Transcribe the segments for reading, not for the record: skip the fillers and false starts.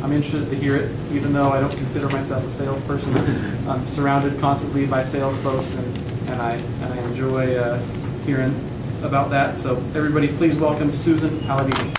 I'm interested to hear it, even though I don't consider myself a salesperson. I'm surrounded constantly by sales folks, and I enjoy hearing about that. So everybody, please welcome Susan Paladini.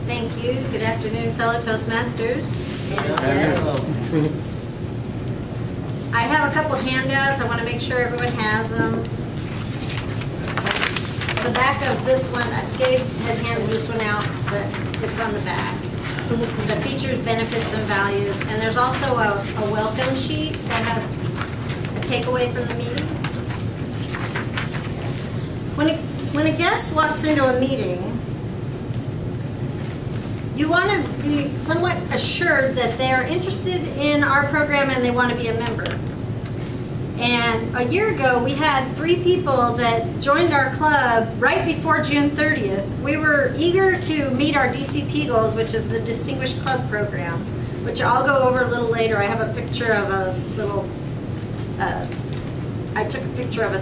Thank you. Good afternoon, fellow Toastmasters. And yes, I have a couple handouts. I want to make sure everyone has them. The back of this one, Gabe had handed this one out, but it's on the back. The features, benefits, and values. And there's also a welcome sheet that has a takeaway from the meeting. When a guest walks into a meeting, you want to be somewhat assured that they're interested in our program and they want to be a member. And a year ago, we had 3 people that joined our club right before June 30th. We were eager to meet our DCP goals, which is the Distinguished Club Program, which I'll go over a little later. I have a picture of a little, I took a picture of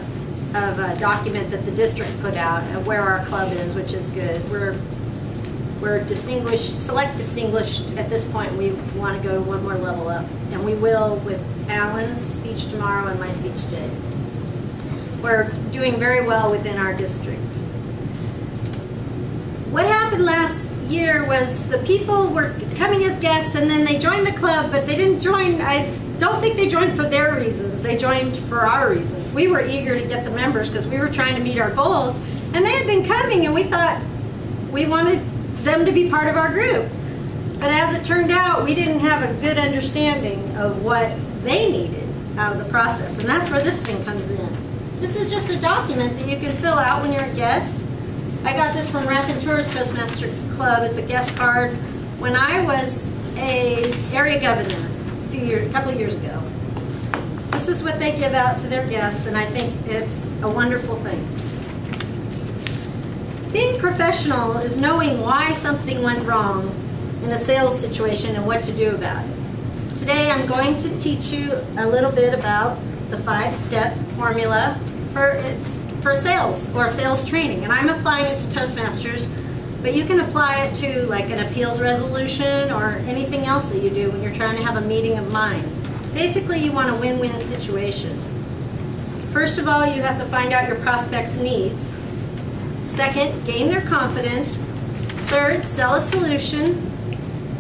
a document that the district put out of where our club is, which is good. We're distinguished, select distinguished at this point. We want to go one more level up, and we will with Alan's speech tomorrow and my speech today. We're doing very well within our district. What happened last year was the people were coming as guests, and then they joined the club, but they didn't join. I don't think they joined for their reasons. They joined for our reasons. We were eager to get the members because we were trying to meet our goals, and they had been coming, and we thought we wanted them to be part of our group. But as it turned out, we didn't have a good understanding of what they needed out of the process. And that's where this thing comes in. This is just a document that you can fill out when you're a guest. I got this from Raconteurs Toastmaster Club. It's a guest card. When I was a area governor a couple of years ago, this is what they give out to their guests, and I think it's a wonderful thing. Being professional is knowing why something went wrong in a sales situation and what to do about it. Today I'm going to teach you a little bit about the 5-step formula for sales or sales training. And I'm applying it to Toastmasters, but you can apply it to like an appeals resolution or anything else that you do when you're trying to have a meeting of minds. Basically, you want a win-win situation. First of all, you have to find out your prospect's needs. Second, gain their confidence. Third, sell a solution,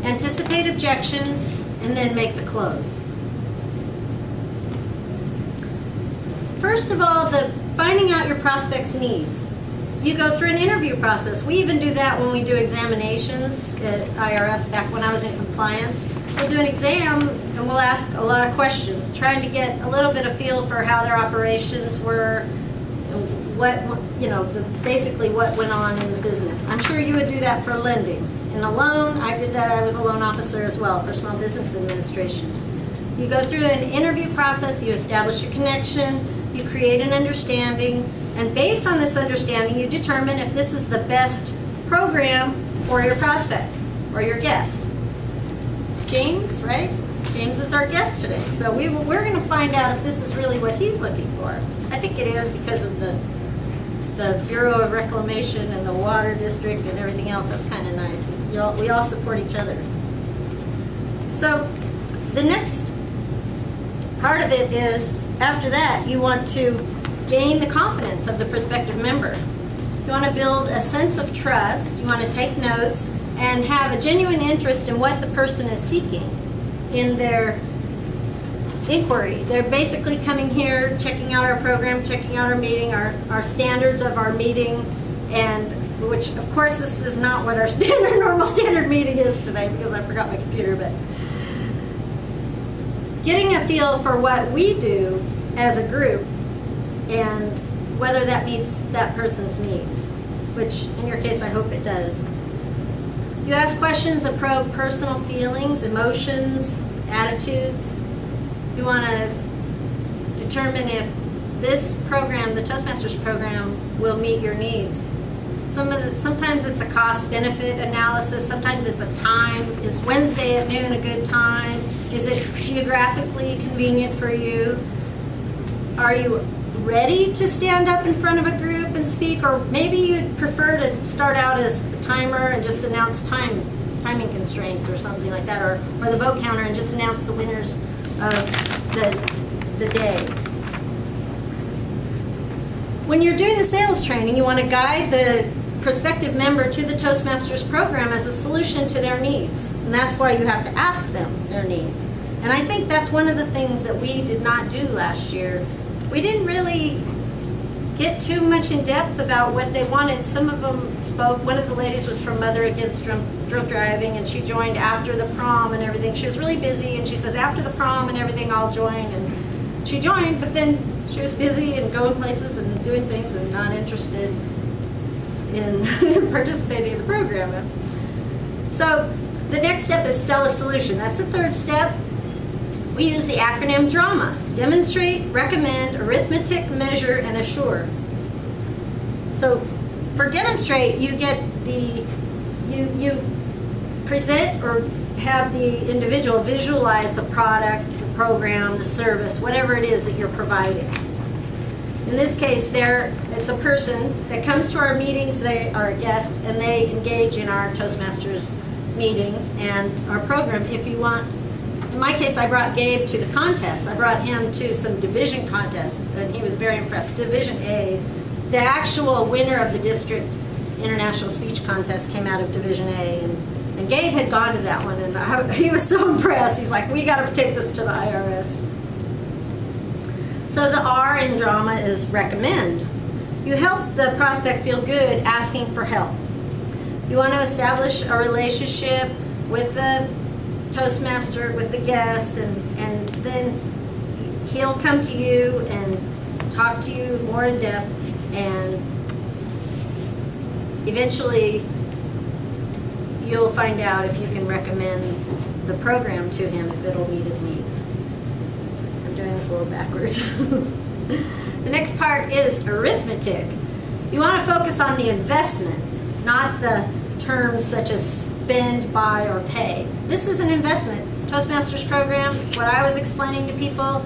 anticipate objections, and then make the close. First of all, finding out your prospect's needs. You go through an interview process. We even do that when we do examinations at IRS back when I was in compliance. We'll do an exam and we'll ask a lot of questions, trying to get a little bit of feel for how their operations were, basically what went on in the business. I'm sure you would do that for lending. In a loan, I did that. I was a loan officer as well for Small Business Administration. You go through an interview process, you establish a connection, you create an understanding, and based on this understanding, you determine if this is the best program for your prospect or your guest. James, right? James is our guest today. So we're going to find out if this is really what he's looking for. I think it is because of the Bureau of Reclamation and the Water District and everything else. That's kind of nice. We all support each other. So the next part of it is, after that, you want to gain the confidence of the prospective member. You want to build a sense of trust. You want to take notes and have a genuine interest in what the person is seeking in their inquiry. They're basically coming here, checking out our program, checking out our meeting, our standards of our meeting, and which, of course, this is not what our normal standard meeting is today because I forgot my computer, but getting a feel for what we do as a group and whether that meets that person's needs, which in your case I hope it does. You ask questions that probe personal feelings, emotions, attitudes. You want to determine if this program, the Toastmasters program, will meet your needs. Sometimes it's a cost-benefit analysis. Sometimes it's a time. Is Wednesday at noon a good time? Is it geographically convenient for you? ready to stand up in front of a group and speak, or maybe you'd prefer to start out as the timer and just announce timing constraints or something like that, or the vote counter and just announce the winners of the day. When you're doing the sales training, you want to guide the prospective member to the Toastmasters program as a solution to their needs. And that's why you have to ask them their needs. And I think that's one of the things that we did not do last year. We didn't really get too much in depth about what they wanted. Some of them spoke. One of the ladies was from Mother Against Drunk Driving, and she joined after the prom and everything. She was really busy, and she said, after the prom and everything, I'll join. And she joined, but then she was busy and going places and doing things and not interested in participating in the program. So the next step is sell a solution. That's the third step. We use the acronym DRAMA: demonstrate, recommend, arithmetic, measure, and assure. So for demonstrate, you get you present or have the individual visualize the product, the program, the service, whatever it is that you're providing. In this case, it's a person that comes to our meetings. They are a guest, and they engage in our Toastmasters meetings and our program. If you want, in my case, I brought Gabe to the contest. I brought him to some division contests, and he was very impressed. Division A, the actual winner of the district international speech contest came out of Division A, and Gabe had gone to that one, and he was so impressed. He's like, we got to take this to the IRS. So the R in drama is recommend. You help the prospect feel good asking for help. You want to establish a relationship with the Toastmaster, with the guest, and then he'll come to you and talk to you more in depth, and eventually you'll find out if you can recommend the program to him, if it'll meet his needs. I'm doing this a little backwards. The next part is arithmetic. You want to focus on the investment, not the terms such as spend, buy, or pay. This is an investment. Toastmasters program, what I was explaining to people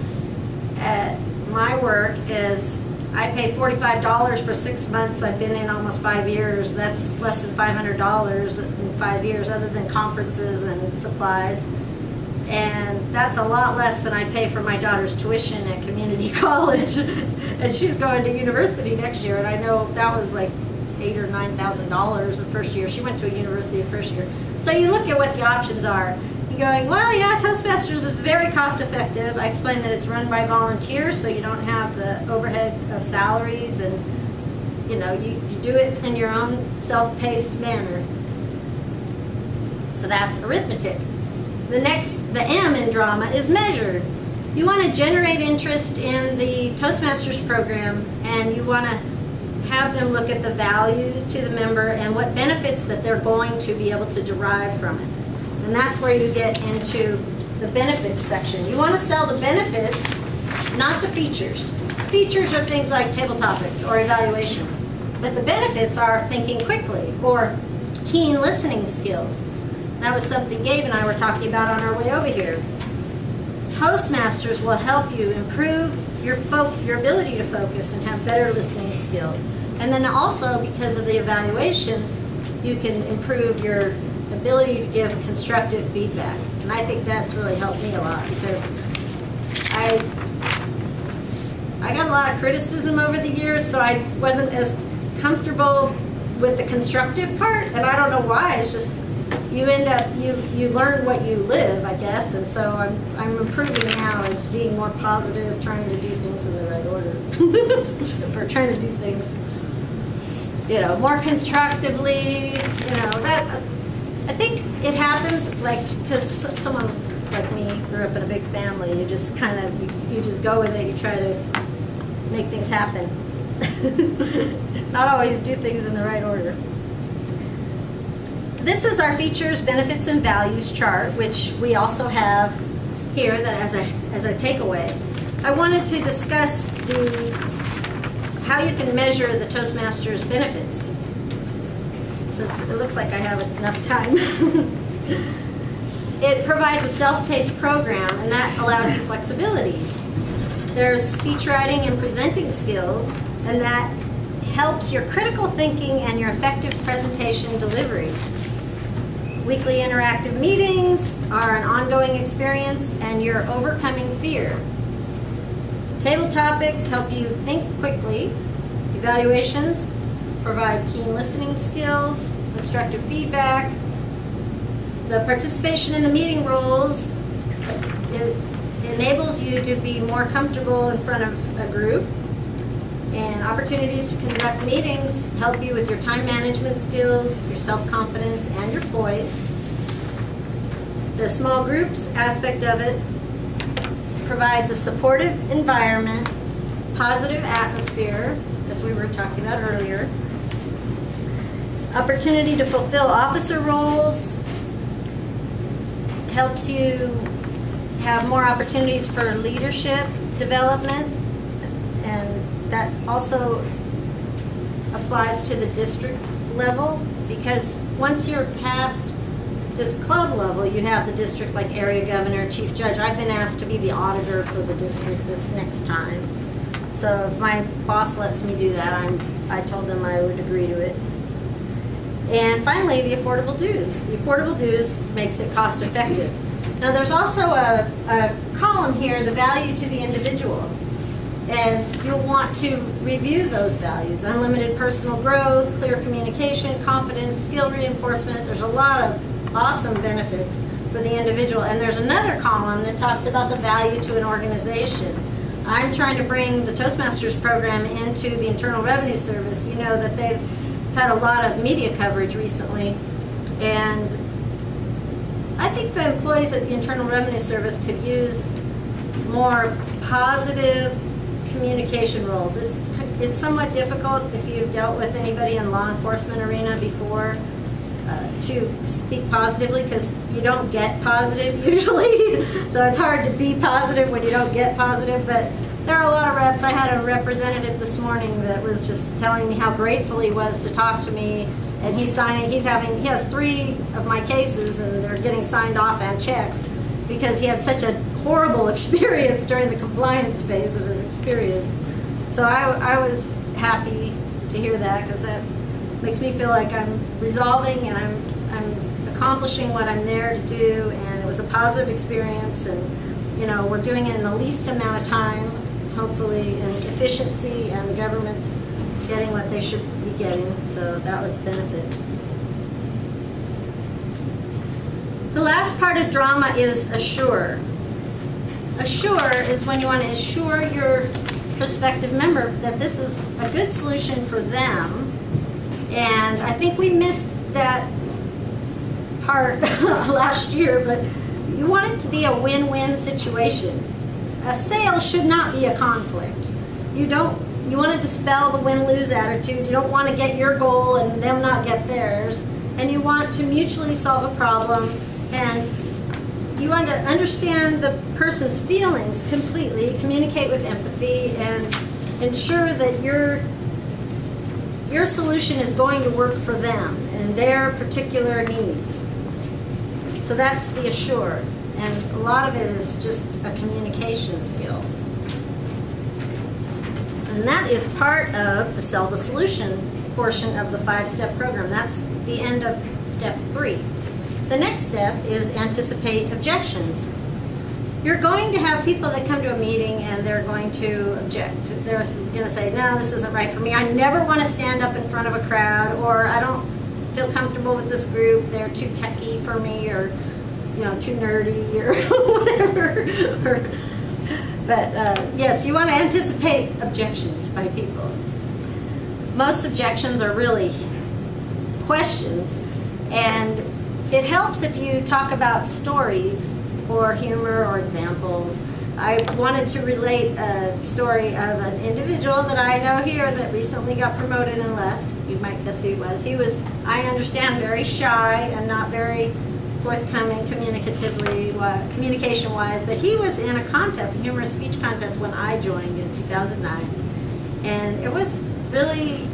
at my work is I pay $45 for 6 months. I've been in almost 5 years. That's less than $500 in 5 years, other than conferences and supplies. And that's a lot less than I pay for my daughter's tuition at community college. And she's going to university next year, and I know that was like $8,000 or $9,000 the first year. She went to a university the first year. So you look at what the options are. You're going, well, yeah, Toastmasters is very cost effective. I explained that it's run by volunteers, so you don't have the overhead of salaries, and you do it in your own self-paced manner. So that's arithmetic. The M in drama is measure. You want to generate interest in the Toastmasters program, and you want to have them look at the value to the member and what benefits that they're going to be able to derive from it. And that's where you get into the benefits section. You want to sell the benefits, not the features. Features are things like table topics or evaluations. But the benefits are thinking quickly or keen listening skills. That was something Gabe and I were talking about on our way over here. Toastmasters will help you improve your ability to focus and have better listening skills. And then also, because of the evaluations, you can improve your ability to give constructive feedback. And I think that's really helped me a lot, because I got a lot of criticism over the years, so I wasn't as comfortable with the constructive part, and I don't know why. It's just you end up you learn what you live, I guess, and so I'm improving now as being more positive, trying to do things in the right order, or trying to do things more constructively. That I think it happens because someone like me grew up in a big family. You just kind of you just go with it. You try to make things happen. Not always do things in the right order. This is our features, benefits, and values chart, which we also have here that as a takeaway. I wanted to discuss how you can measure the Toastmasters benefits, since it looks like I have enough time. It provides a self-paced program, and that allows you flexibility. There's speech writing and presenting skills, and that helps your critical thinking and your effective presentation delivery. Weekly interactive meetings are an ongoing experience, and you're overcoming fear. Table topics help you think quickly. Evaluations provide keen listening skills, constructive feedback. The participation in the meeting rules, it enables you to be more comfortable in front of a group. And opportunities to conduct meetings help you with your time management skills, your self-confidence, and your poise. The small groups aspect of it provides a supportive environment, positive atmosphere, as we were talking about earlier, opportunity to fulfill officer roles, helps you have more opportunities for leadership development, and that also applies to the district level, because once you're past this club level, you have the district like area governor, chief judge. I've been asked to be the auditor for the district this next time. So if my boss lets me do that, I told them I would agree to it. And finally, the affordable dues. The affordable dues makes it cost effective. Now there's also a column here, the value to the individual. And you'll want to review those values. Unlimited personal growth, clear communication, confidence, skill reinforcement. There's a lot of awesome benefits for the individual. And there's another column that talks about the value to an organization. I'm trying to bring the Toastmasters program into the Internal Revenue Service. You know that they've had a lot of media coverage recently. And I think the employees at the Internal Revenue Service could use more positive communication roles. It's somewhat difficult if you've dealt with anybody in law enforcement arena before to speak positively, because you don't get positive usually. So it's hard to be positive when you don't get positive. But there are a lot of reps. I had a representative this morning that was just telling me how grateful he was to talk to me. And he has 3 of my cases, and they're getting signed off and checks because he had such a horrible experience during the compliance phase of his experience. So I was happy to hear that, because that makes me feel like I'm resolving and I'm accomplishing what I'm there to do, and it was a positive experience, and you know, we're doing it in the least amount of time, hopefully, and efficiency, and the government's getting what they should be getting, so that was a benefit. The last part of drama is assure. Assure is when you want to assure your prospective member that this is a good solution for them. And I think we missed that part last year, but you want it to be a win-win situation. A sale should not be a conflict. You want to dispel the win-lose attitude. You don't want to get your goal and them not get theirs. And you want to mutually solve a problem, and you want to understand the person's feelings completely, communicate with empathy, and ensure that your solution is going to work for them and their particular needs. So that's the assure. And a lot of it is just a communication skill. And that is part of the sell the solution portion of the 5-step program. That's the end of step 3. The next step is anticipate objections. You're going to have people that come to a meeting and they're going to object. They're going to say, no, this isn't right for me. I never want to stand up in front of a crowd, or I don't feel comfortable with this group. They're too techy for me, or too nerdy, or whatever. But yes, you want to anticipate objections by people. Most objections are really questions, and it helps if you talk about stories or humor or examples. I wanted to relate a story of an individual that I know here that recently got promoted and left. You might guess who he was. He was, I understand, very shy and not very forthcoming communication-wise, but he was in a contest, a humorous speech contest, when I joined in 2009. And it was really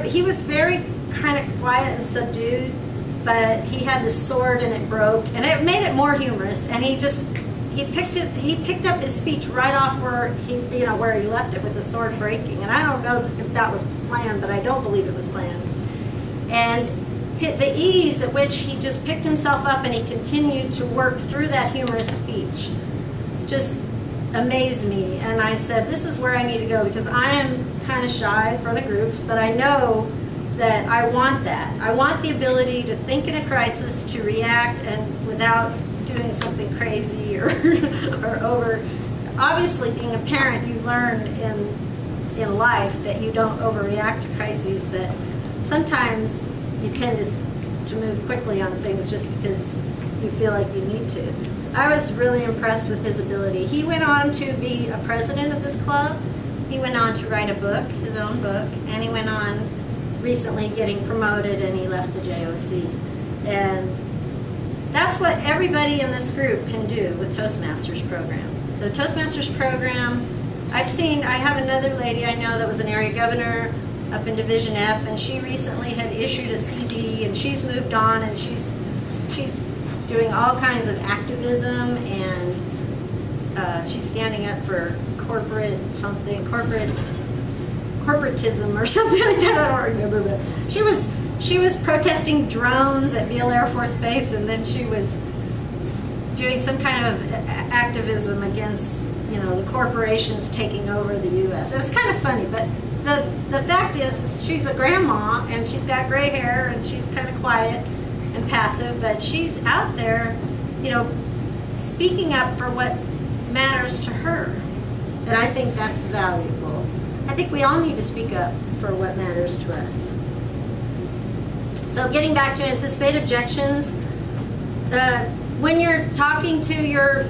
he was very kind of quiet and subdued, but he had this sword and it broke, and it made it more humorous, and he just he picked up his speech right off where where he left it, with the sword breaking. And I don't know if that was planned, but I don't believe it was planned. And the ease at which he just picked himself up and he continued to work through that humorous speech just amazed me. And I said, this is where I need to go, because I am kind of shy in front of groups, but I know that I want that. I want the ability to think in a crisis, to react, and without doing something crazy or over. Obviously, being a parent, you learn in life that you don't overreact to crises, but sometimes you tend to move quickly on things just because you feel like you need to. I was really impressed with his ability. He went on to be a president of this club. He went on to write a book, his own book, and he went on recently getting promoted, and he left the JOC. And that's what everybody in this group can do with Toastmasters program. The Toastmasters program, I have another lady I know that was an area governor up in Division F, and she recently had issued a CD, and she's moved on, and she's doing all kinds of activism, and she's standing up for corporatism or something like that. I don't remember, but she was protesting drones at Beale Air Force Base, and then she was doing some kind of activism against the corporations taking over the U.S. It was kind of funny, but the fact is she's a grandma, and she's got gray hair, and she's kind of quiet and passive, but she's out there, speaking up for what matters to her. And I think that's valuable. I think we all need to speak up for what matters to us. So getting back to anticipate objections, when you're talking to your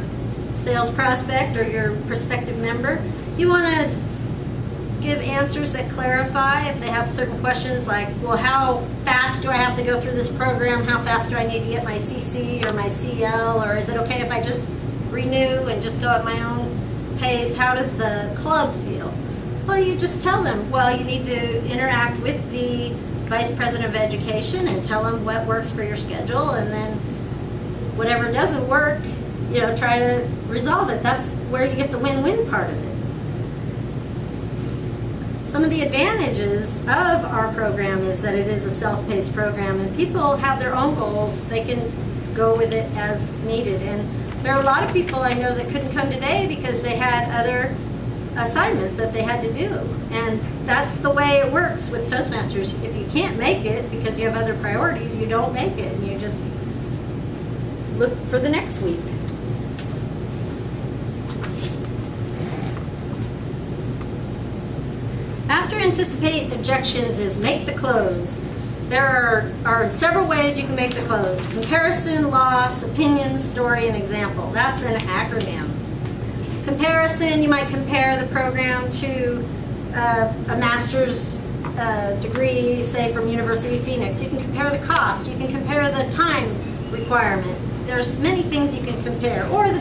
sales prospect or your prospective member, you want to give answers that clarify. If they have certain questions like, well, how fast do I have to go through this program? How fast do I need to get my CC or my CL? Or is it okay if I just renew and just go at my own pace? How does the club feel? Well, you just tell them, well, you need to interact with the Vice President of Education and tell them what works for your schedule, and then whatever doesn't work, try to resolve it. That's where you get the win-win part of it. Some of the advantages of our program is that it is a self-paced program, and people have their own goals. They can go with it as needed. And there are a lot of people I know that couldn't come today because they had other assignments that they had to do. And that's the way it works with Toastmasters. If you can't make it because you have other priorities, you don't make it, and you just look for the next week. After anticipate objections is make the close. There are several ways you can make the close: comparison, loss, opinion, story, and example. That's an acronym. Comparison, you might compare the program to a master's degree, say from University of Phoenix. You can compare the cost. You can compare the time requirement. There's many things you can compare. Or the